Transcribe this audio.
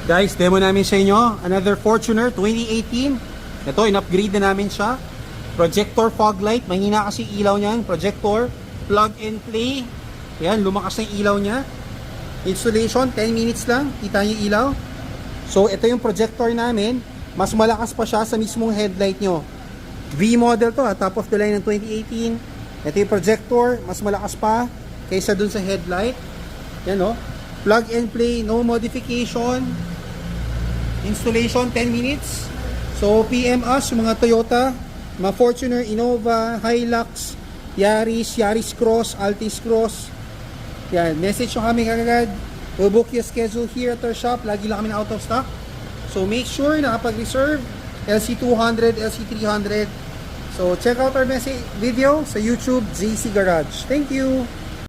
Guys, demo namin sa inyo. Another Fortuner 2018. Ito, in-upgrade na namin siya. Projector fog light. Mahina kasi ilaw niyan. Projector. Plug and play. Yan, lumakas na yung ilaw niya. Installation, 10 minutes lang. Kita niyo yung ilaw. So, ito yung projector namin. Mas malakas pa siya sa mismong headlight nyo. V model to, top of the line ng 2018. Ito yung projector. Mas malakas pa kaysa dun sa headlight. Yan o. Plug and play, no modification. Installation, 10 minutes. So, PM us, yung mga Toyota, mga Fortuner, Innova, Hilux, Yaris Cross, Altis Cross. Yan, message nyo kami kagad. We'll book your schedule here at our shop. Lagi lang kami na out of stock. So, make sure na kapag-reserve, LC200, LC300. So, check out our video sa YouTube, JC Garage. Thank you!